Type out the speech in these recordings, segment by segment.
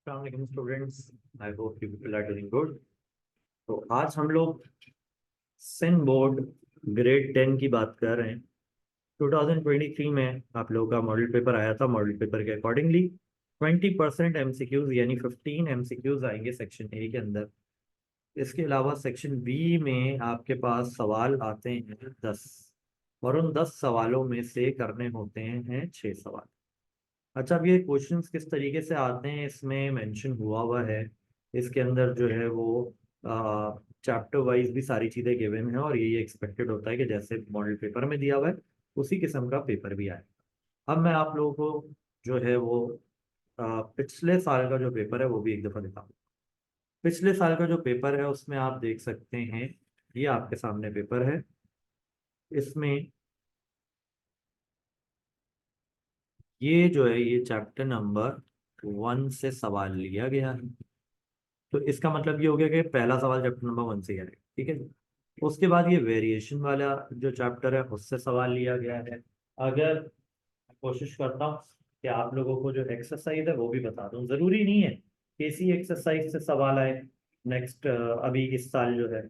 अस्सलाम students, I hope you people are doing good. तो आज हम लोग सिन बोर्ड ग्रेड 10 की बात कर रहे हैं। 2023 में आप लोगों का मॉडल पेपर आया था। मॉडल पेपर के अकॉर्डिंगली 20% एमसीक्यूज यानी 15 एमसीक्यूज आएंगे सेक्शन ए के अंदर। इसके अलावा सेक्शन बी में आपके पास सवाल आते हैं 10, और उन 10 सवालों में से करने होते हैं 6 सवाल। अच्छा, अब ये क्वेश्चंस किस तरीके से आते हैं इसमें मेंशन हुआ है। इसके अंदर जो है वो चैप्टर वाइज भी सारी चीज़ें गिवन है, और ये एक्सपेक्टेड होता है कि जैसे मॉडल पेपर में दिया हुआ है उसी किस्म का पेपर भी आए। अब मैं आप लोगों को जो है वो पिछले साल का जो पेपर है वो भी एक दफ़ा दिखाऊँ। पिछले साल का जो पेपर है उसमें आप देख सकते हैं, ये आपके सामने पेपर है। इसमें ये जो है ये चैप्टर नंबर 1 से सवाल लिया गया है। तो इसका मतलब ये हो गया कि पहला सवाल चैप्टर नंबर 1 से ही आएगा, ठीक है। उसके बाद ये वेरिएशन वाला जो चैप्टर है उससे सवाल लिया गया है। अगर कोशिश करता हूँ कि आप लोगों को जो एक्सरसाइज है वो भी बता दूं, जरूरी नहीं है कि इसी एक्सरसाइज से सवाल आए नेक्स्ट अभी इस साल जो है।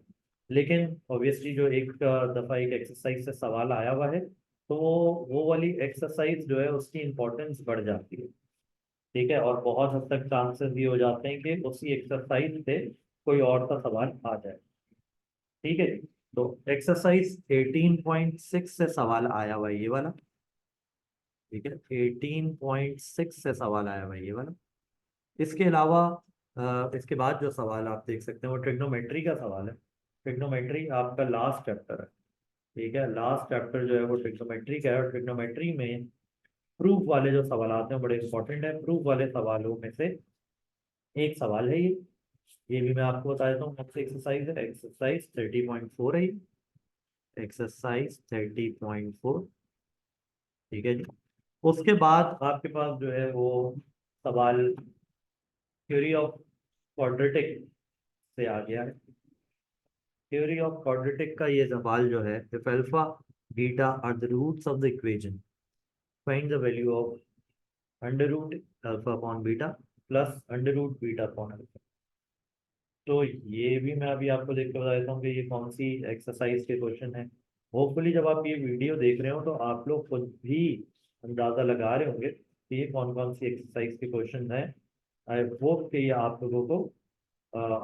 लेकिन ऑब्वियसली जो एक दफा एक एक्सरसाइज से सवाल आया हुआ है तो वो वाली एक्सरसाइज जो है उसकी इम्पोर्टेंस बढ़ जाती है, ठीक है। और बहुत हद तक चांसेस ये हो जाते हैं कि उसी एक्सरसाइज से कोई और सा सवाल आ जाए, ठीक है। तो एक्सरसाइज 18.6 से सवाल आया हुआ है ये वाला, ठीक है। 18.6 से सवाल आया हुआ है ये वाला। इसके अलावा इसके बाद जो सवाल आप देख सकते हैं वो ट्रिग्नोमेट्री का सवाल है। ट्रिग्नोमेट्री आपका लास्ट चैप्टर है, ठीक है। लास्ट चैप्टर जो है वो ट्रिग्नोमेट्री का है, और ट्रिग्नोमेट्री में प्रूफ वाले जो सवाल आते हैं बड़े इंपॉर्टेंट है। प्रूफ वाले सवालों में से एक सवाल है ये भी मैं आपको बता देता हूँ। नेक्स्ट एक्सरसाइज है एक्सरसाइज 30.4 है ये, एक्सरसाइज 30.4, ठीक है जी। उसके बाद आपके पास जो है वो सवाल थ्योरी ऑफ क्वाड्रेटिक से आ गया है। थ्योरी ऑफ क्वाड्रेटिक का ये सवाल जो है, if alpha beta are the roots of the equation, find the value of under root alpha upon beta plus under root beta upon alpha. तो ये भी मैं अभी आपको देख के बता देता हूँ कि ये कौन सी एक्सरसाइज के क्वेश्चन है। होपफुली जब आप ये वीडियो देख रहे हो तो आप लोग खुद भी अंदाजा लगा रहे होंगे कि ये कौन कौन सी एक्सरसाइज के क्वेश्चन है। आई होप कि ये आप लोगों को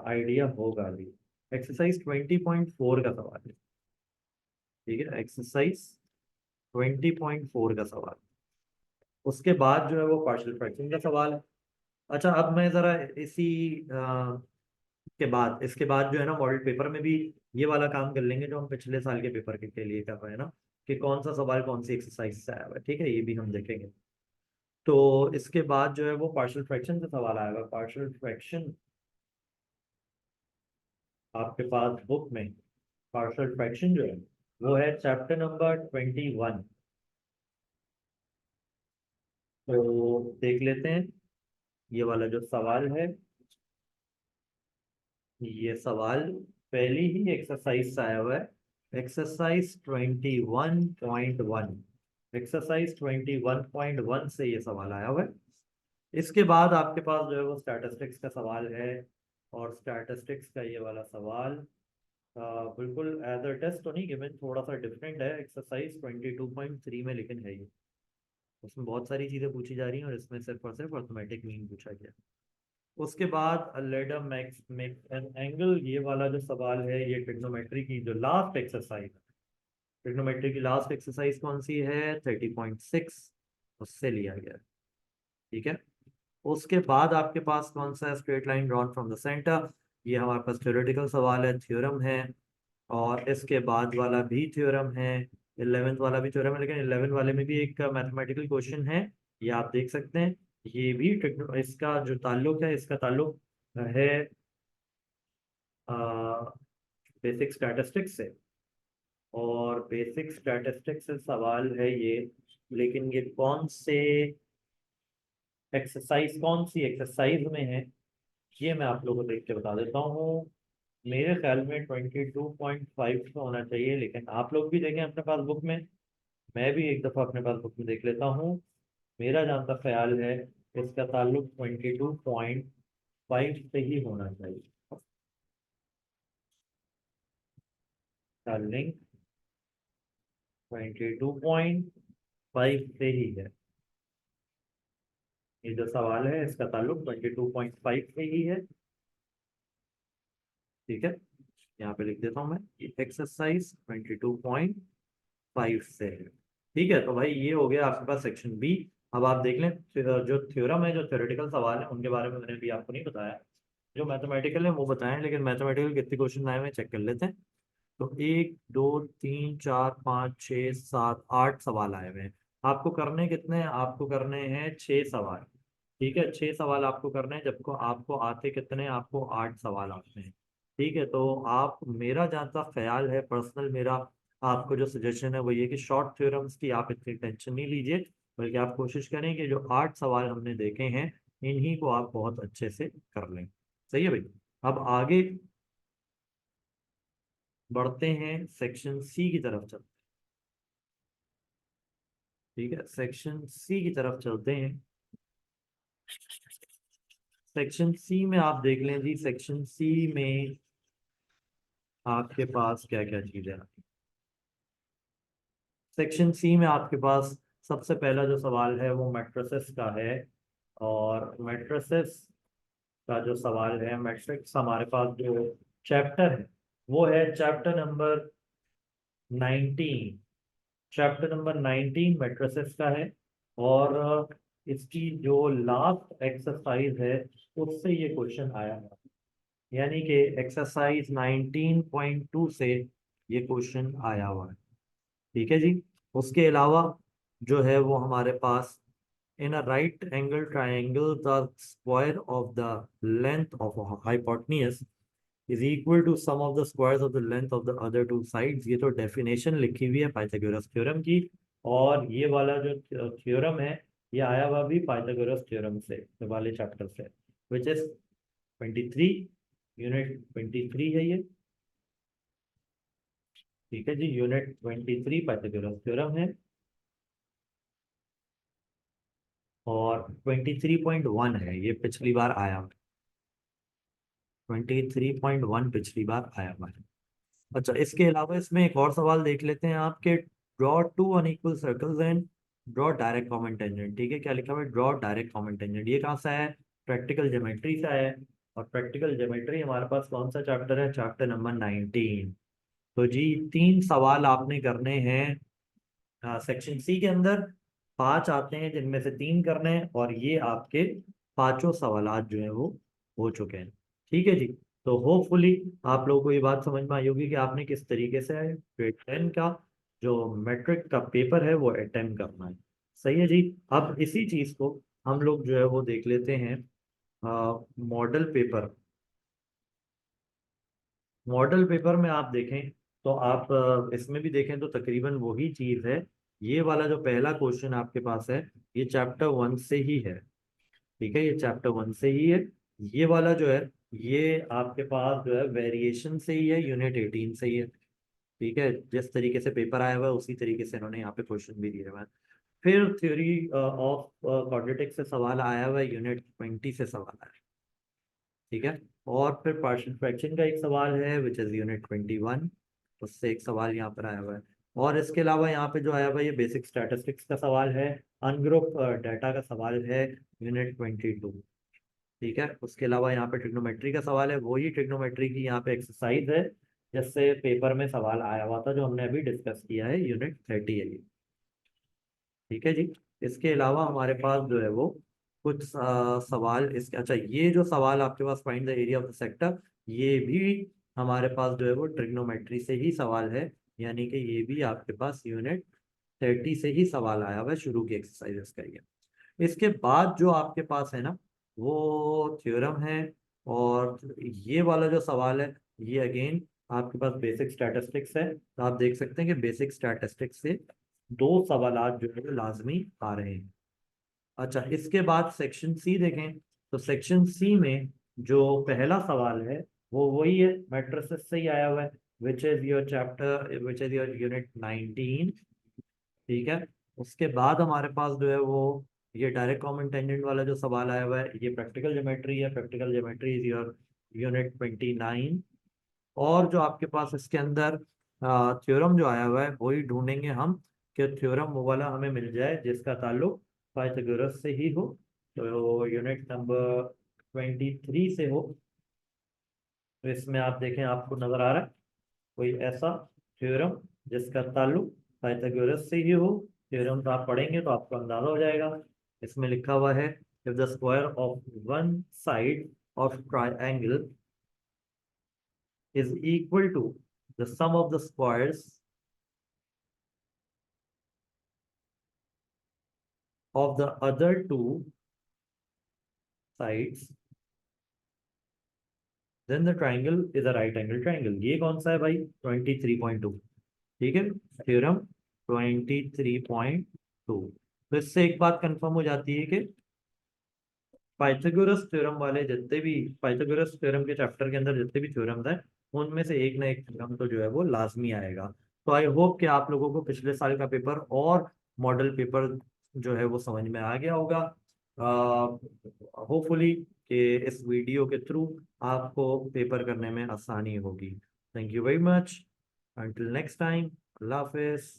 आइडिया होगा अभी। एक्सरसाइज 20.4 का सवाल है, ठीक है। एक्सरसाइज 20.4 का सवाल। उसके बाद जो है वो पार्शियल फ्रैक्शन का सवाल है। अच्छा, अब मैं जरा इसी के बाद इसके बाद जो है ना मॉडल पेपर में भी ये वाला काम कर लेंगे जो हम पिछले साल के पेपर के लिए कर रहे हैं ना, कि कौन सा सवाल कौन सी एक्सरसाइज से आया हुआ है, ठीक है। ये भी हम देखेंगे। तो इसके बाद जो है वो पार्शियल फ्रैक्शन से सवाल आएगा। पार्शियल फ्रैक्शन आपके पास बुक में पार्शियल फ्रैक्शन जो है वो है चैप्टर नंबर 21। तो देख लेते हैं ये वाला जो सवाल है। ये सवाल पहली ही एक्सरसाइज से आया हुआ है, एक्सरसाइज 21.1। एक्सरसाइज 21.1 से ये सवाल आया हुआ है। इसके बाद आपके पास जो है वो स्टैटिस्टिक्स का सवाल है, और स्टैटिस्टिक्स का ये वाला सवाल बिल्कुल एज अ टेस्ट तो नहीं गिवन, थोड़ा सा डिफरेंट है एक्सरसाइज 22.3 में, लेकिन है ये। उसमें बहुत सारी चीज़ें पूछी जा रही हैं और इसमें सिर्फ और सिर्फ अर्थमेटिक मीन पूछा गया। उसके बाद let a max make an angle, ये वाला जो सवाल है ये ट्रिग्नोमेट्री की जो लास्ट एक्सरसाइज है। ट्रिग्नोमेट्री की लास्ट एक्सरसाइज कौन सी है? 30.6, उससे लिया गया है, ठीक है। उसके बाद आपके पास कौन सा है? Straight line drawn from the centre, ये हमारे पास थ्योरेटिकल सवाल है, थ्योरम है। और इसके बाद वाला भी थ्योरम है, 11th वाला भी थ्योरम है, लेकिन 11 वाले में भी एक मैथमेटिकल क्वेश्चन है, ये आप देख सकते हैं। ये भी इसका जो ताल्लुक है, इसका ताल्लुक है बेसिक स्टैटिस्टिक्स से, और बेसिक स्टैटिस्टिक्स से सवाल है ये। लेकिन ये कौन सी एक्सरसाइज में है ये मैं आप लोगों को देख के बता देता हूँ। मेरे ख्याल में 22.5 तो होना चाहिए, लेकिन आप लोग भी देखें अपने पास बुक में। मैं भी एक दफ़ा अपने पास बुक में देख लेता हूँ। मेरा जहाँ तक ख्याल है इसका ताल्लुक 5 से ही होना चाहिए। लिंक 22.5 से ही है। ये जो सवाल है इसका ताल्लुक 22.5 से ही है। ठीक है, यहाँ पे लिख देता हूँ मैं, एक्सरसाइज 22.5 से है। ठीक है, तो भाई ये हो गया आपके पास सेक्शन बी। अब आप देख लें, जो थ्योरम है, जो थ्योरेटिकल सवाल है, उनके बारे में मैंने भी आपको नहीं बताया। जो मैथमेटिकल है वो बताएं, लेकिन मैथमेटिकल कितने क्वेश्चन आए हुए चेक कर लेते हैं। तो 1 2 3 4 5 6 7 8 सवाल आए हुए हैं। आपको करने कितने हैं? आपको करने हैं 6 सवाल। ठीक है, 6 सवाल आपको करने हैं, जबकि आपको आते कितने हैं? आपको 8 सवाल आते हैं। ठीक है, तो आप, मेरा जहाँ तक ख्याल है पर्सनल, मेरा आपको जो सजेशन है वो ये कि शॉर्ट थ्योरम्स की आप इतनी टेंशन नहीं लीजिए, बल्कि आप कोशिश करें कि जो 8 सवाल हमने देखे हैं इन्हीं को आप बहुत अच्छे से कर लें। सही है भाई। अब आगे बढ़ते हैं, सेक्शन सी की तरफ चलते हैं। ठीक है, सेक्शन सी की तरफ चलते हैं। सेक्शन सी में आप देख लें जी, सेक्शन सी में आपके पास क्या क्या चीजें आती हैं। सेक्शन सी में आपके पास सबसे पहला जो सवाल है वो मैट्रिसेस का है। और मैट्रिसेस का जो सवाल है, मैट्रिक्स, हमारे पास जो चैप्टर है वो है chapter number 19। Chapter number 19 matrices का है। और इसकी जो लास्ट एक्सरसाइज है उससे ये क्वेश्चन आया है, यानी कि एक्सरसाइज 19.2 से ये क्वेश्चन आया हुआ है। ठीक है जी। उसके अलावा जो है वो हमारे पास, in a right angle triangle the square of the length of hypotenuse is equal to sum of the squares of the length of the other two sides. ये तो डेफिनेशन लिखी हुई है पाइथागोरस थ्योरम की। और ये वाला जो थ्योरम है ये आया हुआ भी पाइथागोरस थ्योरम से, ये वाले चैप्टर से, विच इज 23, यूनिट 23 है ये। ठीक है जी, यूनिट 23 पाइथागोरस थ्योरम है। और 23.1 है, ये पिछली बार आया, 23.1 पिछली बार आया हुआ है। अच्छा, इसके अलावा इसमें एक और सवाल देख लेते हैं आपके, draw two unequal circles and draw direct common tangent. ठीक है, क्या लिखा हुआ है? Draw direct common tangent. ये कहाँ से है? प्रैक्टिकल ज्योमेट्री से है। और प्रैक्टिकल ज्योमेट्री हमारे पास कौन सा चैप्टर है? Chapter number 19। तो जी 3 सवाल आपने करने हैं सेक्शन सी के अंदर। 5 आते हैं जिनमें से 3 करने हैं, और ये आपके पांचों सवाल जो हैं वो हो चुके हैं। ठीक है जी। तो होपफुली आप लोगों को ये बात समझ में आई होगी कि आपने किस तरीके से ग्रेड 10 का जो मैट्रिक का पेपर है वो अटेम्प्ट करना है। सही है जी। अब इसी चीज को हम लोग जो है वो देख लेते हैं मॉडल पेपर। मॉडल पेपर में आप देखें तो आप इसमें भी देखें तो तकरीबन वही चीज है। ये वाला जो पहला क्वेश्चन आपके पास है ये चैप्टर 1 से ही है। ठीक है, ये चैप्टर 1 से ही है। ये वाला जो है ये आपके पास जो है वेरिएशन से ही है, यूनिट 18 से ही है। ठीक है, जिस तरीके से पेपर आया हुआ है उसी तरीके से इन्होंने यहाँ पे क्वेश्चन भी दिए हुए हैं। फिर थ्योरी ऑफ क्वाड्रेटिक्स से सवाल आया हुआ है, यूनिट 20 से सवाल आया है। ठीक है, और फिर पार्शियल फ्रैक्शन का एक सवाल है विच इज यूनिट 21, उससे एक सवाल यहाँ पर आया हुआ है। और इसके अलावा यहाँ पे जो आया हुआ है ये बेसिक स्टैटिस्टिक्स का सवाल है, अनग्रुप डाटा का सवाल है, यूनिट 22। ठीक है, उसके अलावा यहाँ पे ट्रिग्नोमेट्री का सवाल है, वही ट्रिग्नोमेट्री की यहाँ पे एक्सरसाइज है जिससे पेपर में सवाल आया हुआ था, जो हमने अभी डिस्कस किया है, यूनिट 30 है ये। ठीक है जी। इसके अलावा हमारे पास जो है वो कुछ सवाल इसके, अच्छा ये जो सवाल आपके पास find the area of the sector, ये भी हमारे पास जो है वो ट्रिग्नोमेट्री से ही सवाल है, यानी कि ये भी आपके पास यूनिट 30 से ही सवाल आया हुआ है, शुरू की एक्सरसाइजेस का ये। इसके बाद जो आपके पास है ना वो थ्योरम है। और ये वाला जो सवाल है ये अगेन आपके पास बेसिक स्टैटिस्टिक्स है, तो आप देख सकते हैं कि बेसिक स्टैटिस्टिक्स से 2 सवाल जो है वो लाजमी आ रहे हैं। अच्छा, इसके बाद सेक्शन सी देखें तो सेक्शन सी में जो पहला सवाल है वो वही है, मैट्रिसेस से ही आया हुआ है, which is your chapter, which is your unit 19। ठीक है, उसके बाद हमारे पास जो है वो ये डायरेक्ट कॉमन टेंजेंट वाला जो सवाल आया हुआ है ये प्रैक्टिकल ज्योमेट्री है। Practical geometry is your unit 29। और जो आपके पास इसके अंदर थ्योरम जो आया हुआ है वही ढूंढेंगे हम कि थ्योरम वो वाला हमें मिल जाए जिसका ताल्लुक पाइथागोरस से ही हो। तो यूनिट नंबर 23 से हो। तो इसमें आप देखें आपको नजर आ रहा है कोई ऐसा थ्योरम जिसका ताल्लुक पाइथागोरस से ही हो। थ्योरम तो आप पढ़ेंगे तो आपको अंदाजा हो जाएगा। इसमें लिखा हुआ है if the square of one side of triangle is equal to the sum of the squares of the other two sides, then the triangle is a right angle triangle। ये कौन सा है भाई? 23.2। ठीक है, थ्योरम 23.2। तो इससे एक बात कंफर्म हो जाती है कि पाइथागोरस थ्योरम वाले जितने भी पाइथागोरस थ्योरम के चैप्टर के अंदर जितने भी थ्योरम्स हैं उनमें से एक ना एक थ्योरम तो जो है वो लाजमी आएगा। तो आई होप कि आप लोगों को पिछले साल का पेपर और मॉडल पेपर जो है वो समझ में आ गया होगा। होपफुली कि इस वीडियो के थ्रू आपको पेपर करने में आसानी होगी। Thank you very much. Until next time, Allah Hafiz.